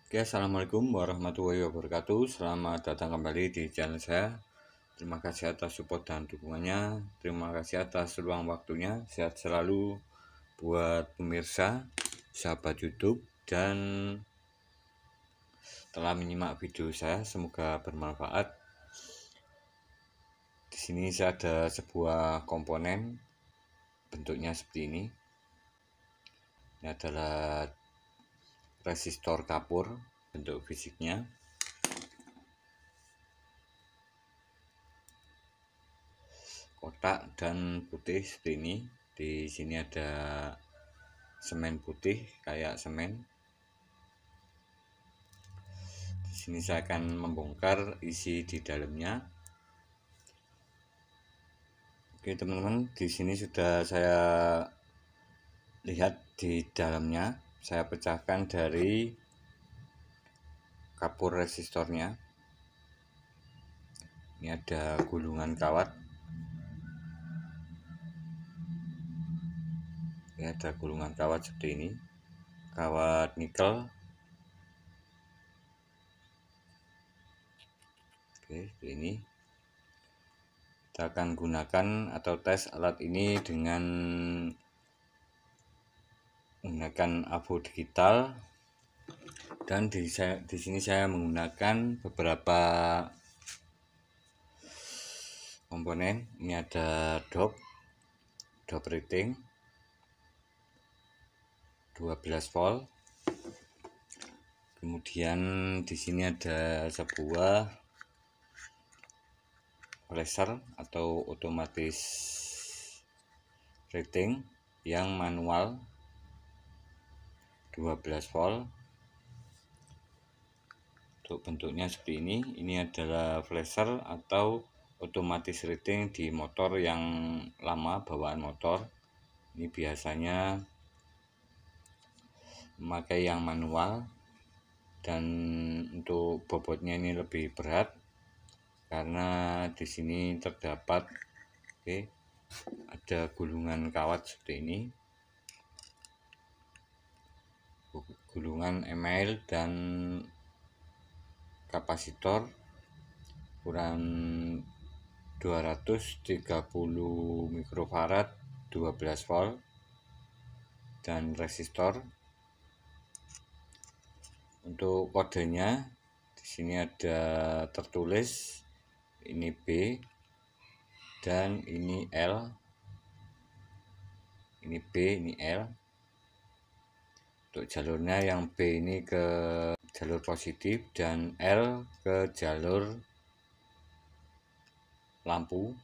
Oke, assalamualaikum warahmatullahi wabarakatuh. Selamat datang kembali di channel saya. Terima kasih atas support dan dukungannya. Terima kasih atas ruang waktunya. Sehat selalu buat pemirsa, sahabat YouTube, dan telah menyimak video saya. Semoga bermanfaat. Di sini saya ada sebuah komponen, bentuknya seperti ini. Ini adalah resistor kapur, bentuk fisiknya. Kotak dan putih seperti ini. Di sini ada semen putih kayak semen. Di sini saya akan membongkar isi di dalamnya. Oke teman-teman, di sini sudah saya lihat di dalamnya. Saya pecahkan dari kapur resistornya. Ini ada gulungan kawat. Ini ada gulungan kawat seperti ini. Kawat nikel. Oke, seperti ini. Kita akan gunakan atau tes alat ini dengan menggunakan avo digital, dan di sini saya menggunakan beberapa komponen. Ini ada dop rating 12 volt. Kemudian di sini ada sebuah flasher atau otomatis rating yang manual 12 volt. Untuk bentuknya seperti ini. Ini adalah flasher atau otomatis rating di motor yang lama, bawaan motor. Ini biasanya memakai yang manual, dan untuk bobotnya ini lebih berat karena di sini terdapat ada gulungan kawat seperti ini, gulungan email dan kapasitor ukuran 230 mikrofarad 12 volt, dan resistor. Untuk kodenya di sini ada tertulis, ini B dan ini L. Ini B, ini L. Untuk jalurnya yang B ini ke jalur positif dan L ke jalur lampu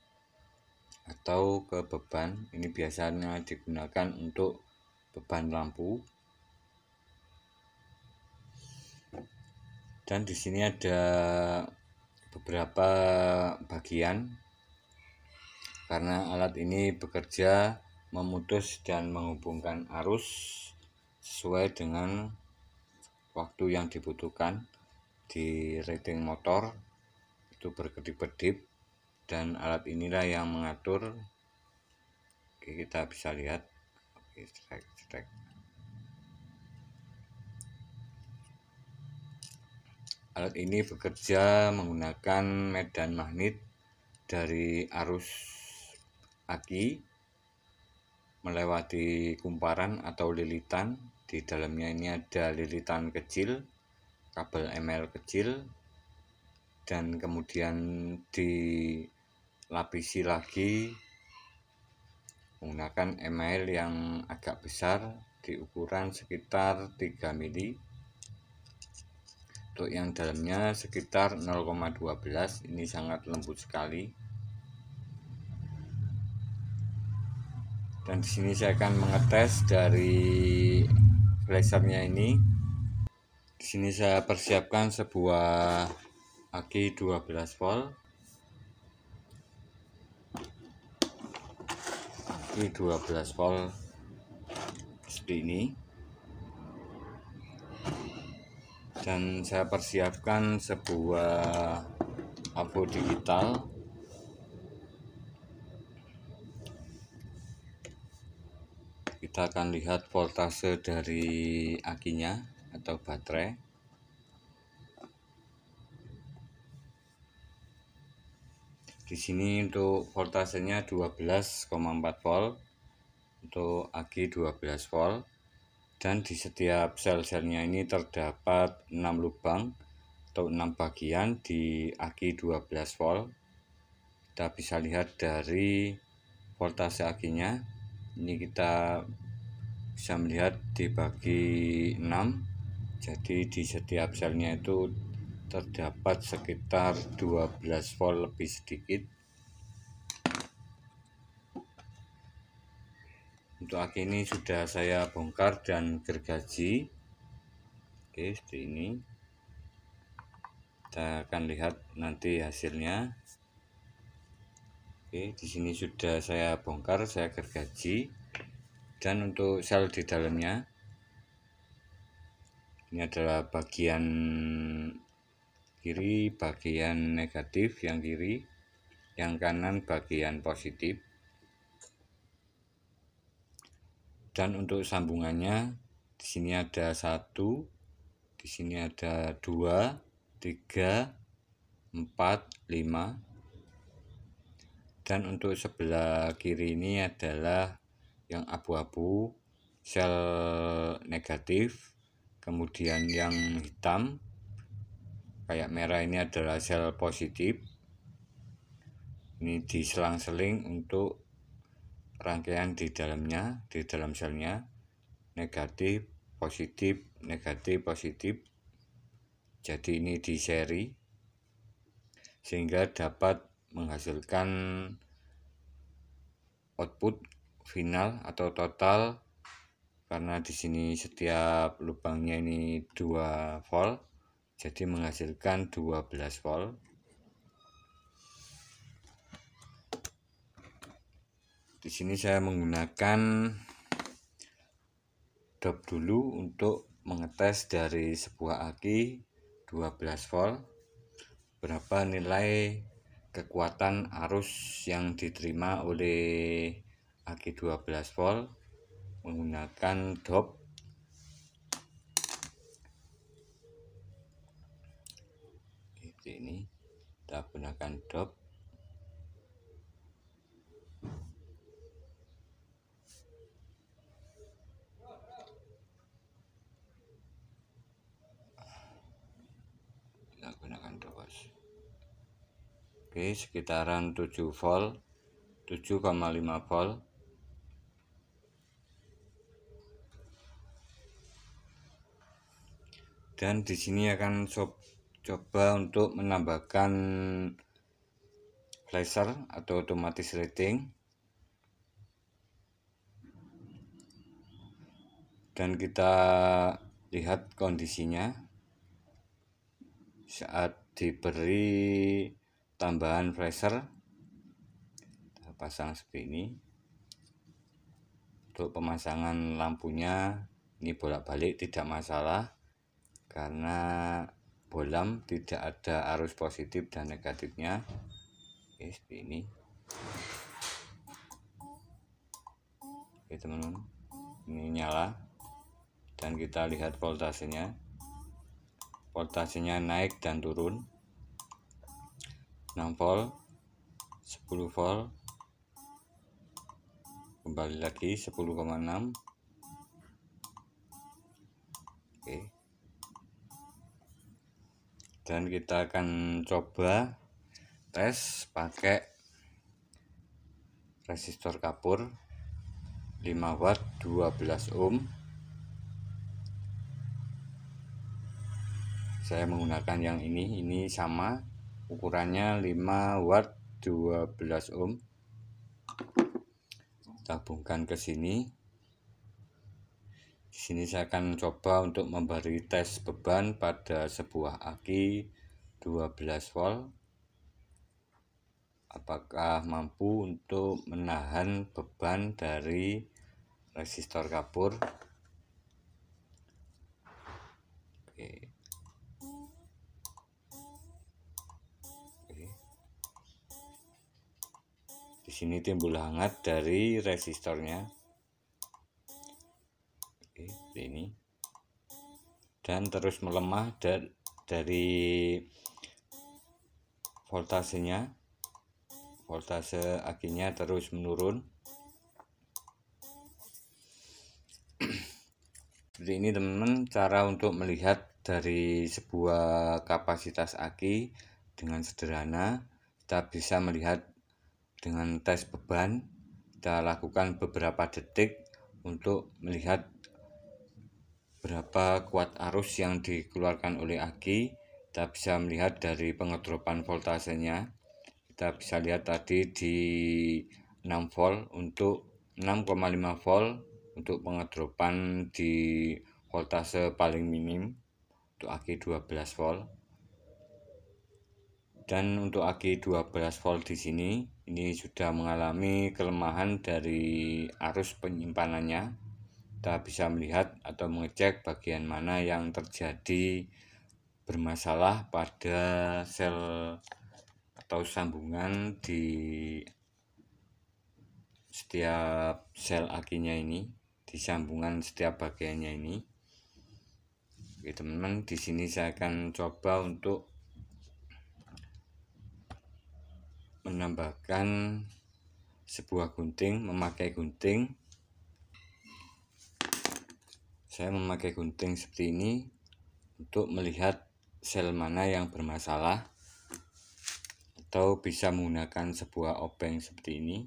atau ke beban. Ini biasanya digunakan untuk beban lampu. Dan di sini ada beberapa bagian karena alat ini bekerja memutus dan menghubungkan arus sesuai dengan waktu yang dibutuhkan. Di rating motor itu berkedip-kedip, dan alat inilah yang mengatur. Oke, kita bisa lihat. Oke, strike. Alat ini bekerja menggunakan medan magnet dari arus aki melewati kumparan atau lilitan. Di dalamnya ini ada lilitan kecil, kabel ML kecil, dan kemudian dilapisi lagi menggunakan email yang agak besar di ukuran sekitar 3 mili. Untuk yang dalamnya sekitar 0,12. Ini sangat lembut sekali. Dan di sini saya akan mengetes dari flashernya ini. Di sini saya persiapkan sebuah aki 12 volt. Aki 12 volt seperti ini. Dan saya persiapkan sebuah avo digital. Kita akan lihat voltase dari akinya atau baterai. Di sini untuk voltasenya 12,4 volt, untuk aki 12 volt, dan di setiap sel-selnya ini terdapat 6 lubang atau 6 bagian di aki 12 volt. Kita bisa lihat dari voltase akinya. Ini kita bisa melihat dibagi 6. Jadi di setiap selnya itu terdapat sekitar 12 volt lebih sedikit. Untuk aki ini sudah saya bongkar dan gergaji. Oke, seperti ini. Kita akan lihat nanti hasilnya. Oke, di sini sudah saya bongkar, saya gergaji. Dan untuk sel di dalamnya, ini adalah bagian kiri, bagian negatif yang kiri, yang kanan bagian positif. Dan untuk sambungannya, di sini ada 1, di sini ada 2, 3, 4, 5. Dan untuk sebelah kiri ini adalah yang abu-abu, sel negatif. Kemudian yang hitam kayak merah ini adalah sel positif. Ini diselang-seling untuk rangkaian di dalamnya, di dalam selnya, negatif, positif, negatif, positif. Jadi ini di seri sehingga dapat menghasilkan output final atau total, karena di sini setiap lubangnya ini 2 volt, jadi menghasilkan 12 volt. Di sini saya menggunakan dop dulu untuk mengetes dari sebuah aki 12 volt berapa nilai kekuatan arus yang diterima oleh aki 12 volt menggunakan dop. Ini kita gunakan dop. Kita gunakan dop. Oke, sekitaran 7 volt, 7,5 volt. Dan di sini akan coba untuk menambahkan flasher atau otomatis rating. Dan kita lihat kondisinya saat diberi tambahan flasher. Kita pasang seperti ini. Untuk pemasangan lampunya ini bolak-balik tidak masalah, karena bolam tidak ada arus positif dan negatifnya. Oke, seperti ini. Oke teman-teman, ini nyala dan kita lihat voltasenya. Voltasenya naik dan turun, 6 volt, 10 volt, kembali lagi 10,6. Oke, dan kita akan coba tes pakai resistor kapur 5 watt 12 ohm. Saya menggunakan yang ini sama ukurannya 5 watt 12 ohm. Tabungkan ke sini. Di sini saya akan coba untuk memberi tes beban pada sebuah aki 12 volt. Apakah mampu untuk menahan beban dari resistor kapur. Oke. Di sini timbul hangat dari resistornya. Oke, ini. Dan terus melemah dari voltasenya. voltase akinya terus menurun. Seperti ini teman-teman, cara untuk melihat dari sebuah kapasitas aki dengan sederhana. Kita bisa melihat dengan tes beban. Kita lakukan beberapa detik untuk melihat berapa kuat arus yang dikeluarkan oleh aki. Kita bisa melihat dari pengedropan voltasenya. Kita bisa lihat tadi di 6 volt untuk 6,5 volt untuk pengedropan di voltase paling minim untuk aki 12 volt. Dan untuk aki 12 volt di sini ini sudah mengalami kelemahan dari arus penyimpanannya. Kita bisa melihat atau mengecek bagian mana yang terjadi bermasalah pada sel atau sambungan di setiap sel akinya ini, di sambungan setiap bagiannya ini. Oke teman-teman, di sini saya akan coba untuk menambahkan sebuah gunting, memakai gunting. Saya memakai gunting seperti ini untuk melihat sel mana yang bermasalah, atau bisa menggunakan sebuah obeng seperti ini.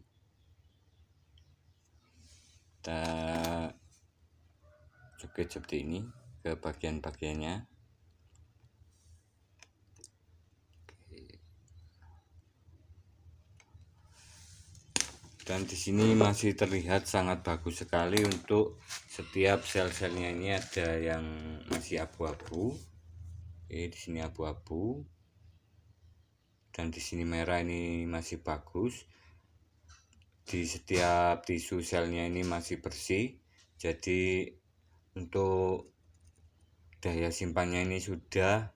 Kita jepit seperti ini ke bagian-bagiannya. Dan di sini masih terlihat sangat bagus sekali untuk setiap sel-selnya. Ini ada yang masih abu-abu. Di sini abu-abu. Dan di sini merah, ini masih bagus. Di setiap tisu selnya ini masih bersih. Jadi untuk daya simpannya ini sudah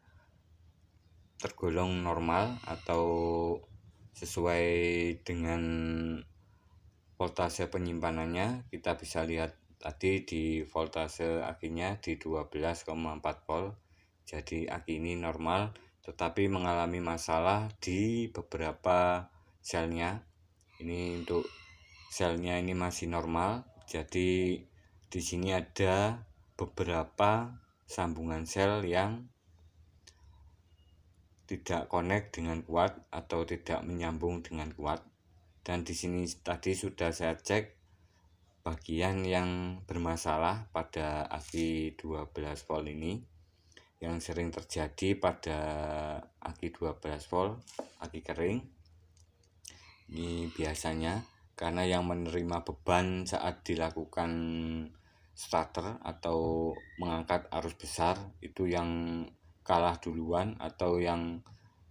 tergolong normal atau sesuai dengan voltase penyimpanannya. Kita bisa lihat tadi di voltase akinya di 12,4 volt. Jadi aki ini normal, tetapi mengalami masalah di beberapa selnya. Ini untuk selnya ini masih normal. Jadi di sini ada beberapa sambungan sel yang tidak connect dengan kuat atau tidak menyambung dengan kuat. Dan di sini tadi sudah saya cek bagian yang bermasalah pada aki 12 volt ini, yang sering terjadi pada aki 12 volt, aki kering. Ini biasanya karena yang menerima beban saat dilakukan starter atau mengangkat arus besar itu yang kalah duluan atau yang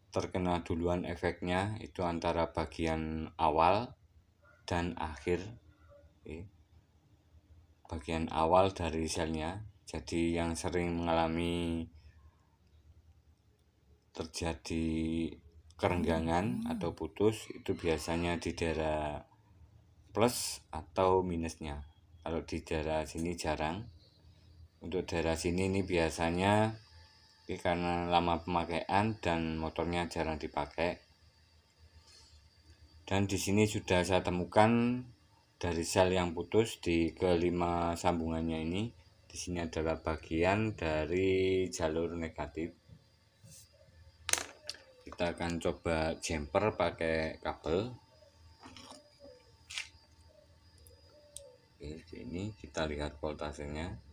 terkena duluan efeknya itu antara bagian awal dan akhir. Bagian awal dari selnya. Jadi yang sering mengalami terjadi kerenggangan atau putus itu biasanya di daerah plus atau minusnya. Kalau di daerah sini jarang. Untuk daerah sini ini biasanya karena lama pemakaian dan motornya jarang dipakai. Dan di sini sudah saya temukan dari sel yang putus di kelima sambungannya ini. Di sini adalah bagian dari jalur negatif. Kita akan coba jumper pakai kabel. Oke, ini kita lihat voltasenya.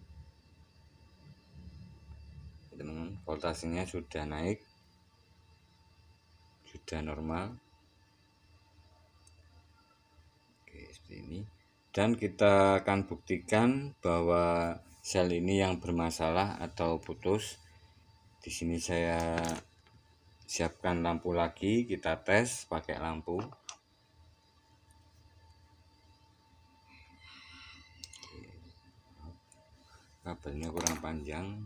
Teman-teman, voltasenya sudah naik, sudah normal. Oke, seperti ini. Dan kita akan buktikan bahwa sel ini yang bermasalah atau putus. Di sini saya siapkan lampu lagi, kita tes pakai lampu. Kabelnya kurang panjang,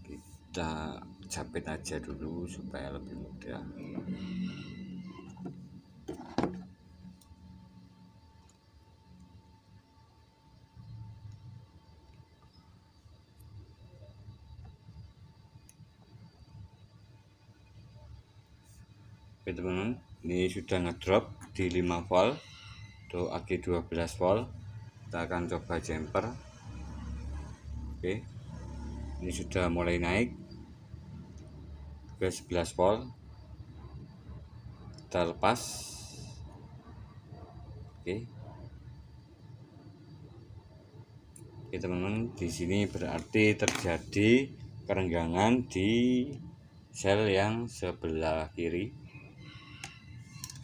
kita jepit aja dulu supaya lebih mudah. Oke teman-teman, Ini sudah ngedrop di 5 volt untuk aki 12 volt. Kita akan coba jumper. Oke, ini sudah mulai naik ke 11 volt. Kita lepas. Oke, teman-teman, di sini berarti terjadi kerenggangan di sel yang sebelah kiri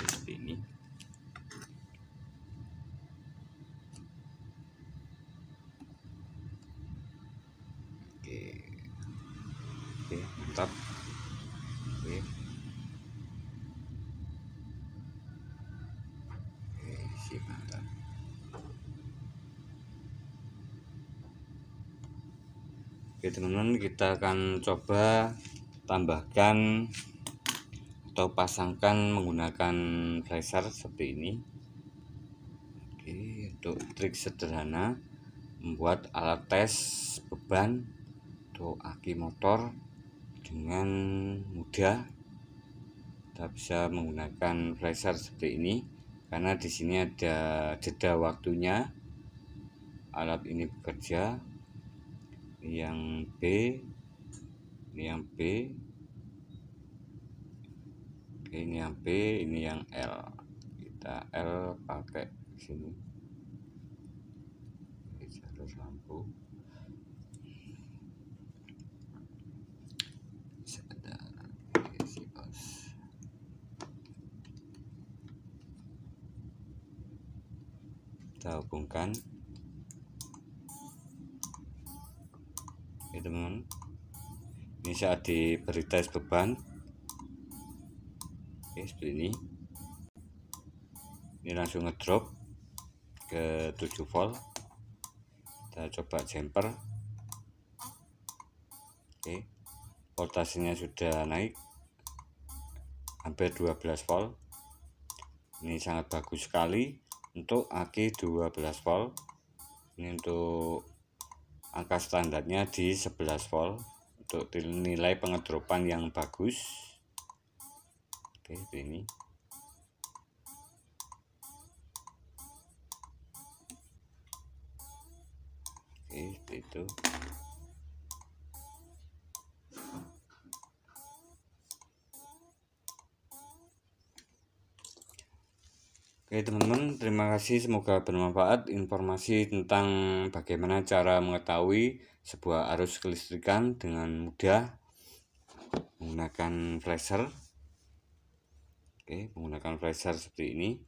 seperti ini. Oke, mantap. Oke, mantap. Oke teman-teman, kita akan coba tambahkan atau pasangkan menggunakan flasher seperti ini. Oke, untuk trik sederhana membuat alat tes beban untuk aki motor dengan mudah. Kita bisa menggunakan flasher seperti ini karena di sini ada jeda waktunya alat ini bekerja. Ini yang B, ini yang B, ini yang B, ini yang L. Kita L pakai sini. Jalur lampu. Sebentar. Kita hubungkan. Oke teman-teman, ini saat diberi tes beban. Oke, seperti ini. Ini langsung ngedrop ke 7 volt. Kita coba jumper. Oke, voltasenya sudah naik hampir 12 volt. Ini sangat bagus sekali untuk aki 12 volt. Ini untuk angka standarnya di 11 volt untuk nilai pengedropan yang bagus. Oke, ini. Oke, seperti itu. Oke teman-teman, terima kasih, semoga bermanfaat informasi tentang bagaimana cara mengetahui sebuah arus kelistrikan dengan mudah menggunakan flasher. Oke, menggunakan flasher seperti ini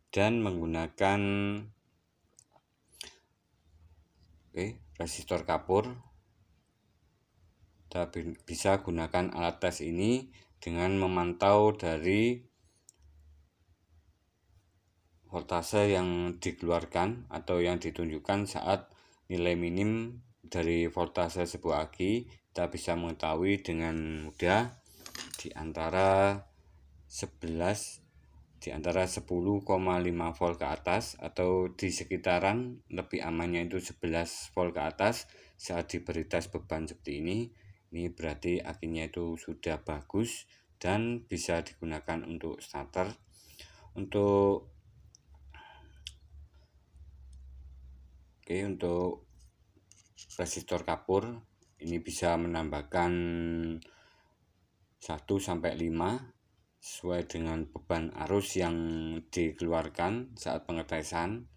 dan menggunakan resistor kapur. Kita bisa gunakan alat tes ini dengan memantau dari voltase yang dikeluarkan atau yang ditunjukkan saat nilai minim dari voltase sebuah aki. Kita bisa mengetahui dengan mudah di antara 10,5 volt ke atas atau di sekitaran, lebih amannya itu 11 volt ke atas saat diberi tes beban seperti ini. Ini berarti akinya itu sudah bagus dan bisa digunakan untuk starter. Untuk resistor kapur ini bisa menambahkan 1-5 sesuai dengan beban arus yang dikeluarkan saat pengetesan.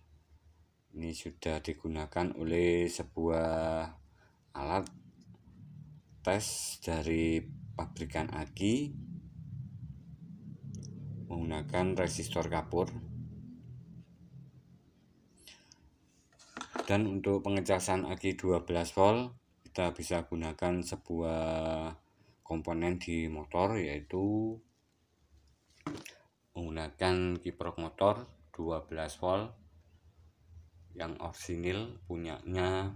Ini sudah digunakan oleh sebuah alat tes dari pabrikan aki menggunakan resistor kapur. Dan untuk pengecasan aki 12 volt kita bisa gunakan sebuah komponen di motor, yaitu menggunakan kiprok motor 12 volt yang orisinil punyanya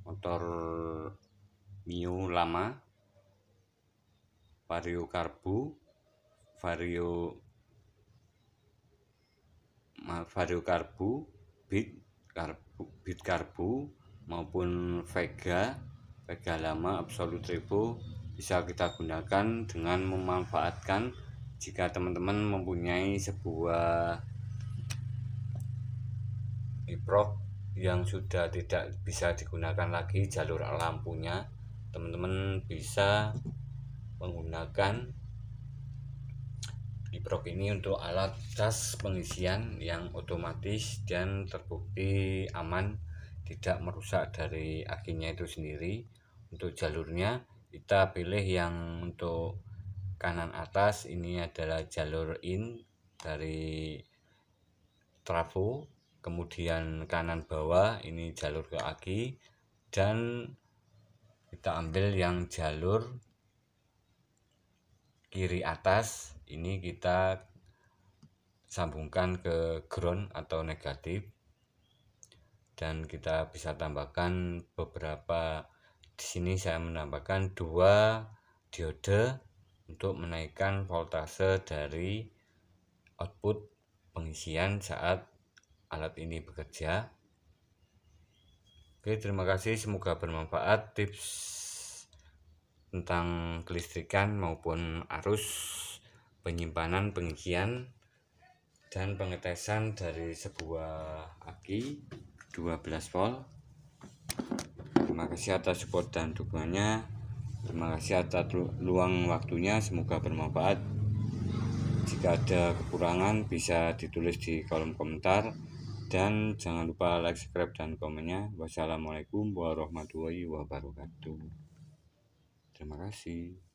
motor Mio lama, Vario Carbu Beat Carbu maupun Vega lama Absolute Turbo bisa kita gunakan dengan memanfaatkan Jika teman-teman mempunyai sebuah iprok yang sudah tidak bisa digunakan lagi jalur lampunya, teman-teman bisa menggunakan iprok ini untuk alat cas pengisian yang otomatis dan terbukti aman, tidak merusak dari akinya itu sendiri. Untuk jalurnya kita pilih yang untuk kanan atas, ini adalah jalur in dari trafo, kemudian kanan bawah ini jalur ke aki, dan kita ambil yang jalur kiri atas, ini kita sambungkan ke ground atau negatif, dan kita bisa tambahkan beberapa. Di sini saya menambahkan 2 diode untuk menaikkan voltase dari output pengisian saat alat ini bekerja. Oke, terima kasih, semoga bermanfaat tips tentang kelistrikan maupun arus, penyimpanan, pengisian, dan pengetesan dari sebuah aki 12 volt. Terima kasih atas support dan dukungannya. Terima kasih atas luang waktunya, semoga bermanfaat. Jika ada kekurangan bisa ditulis di kolom komentar, dan jangan lupa like, subscribe, dan komennya. Wassalamualaikum warahmatullahi wabarakatuh. Terima kasih.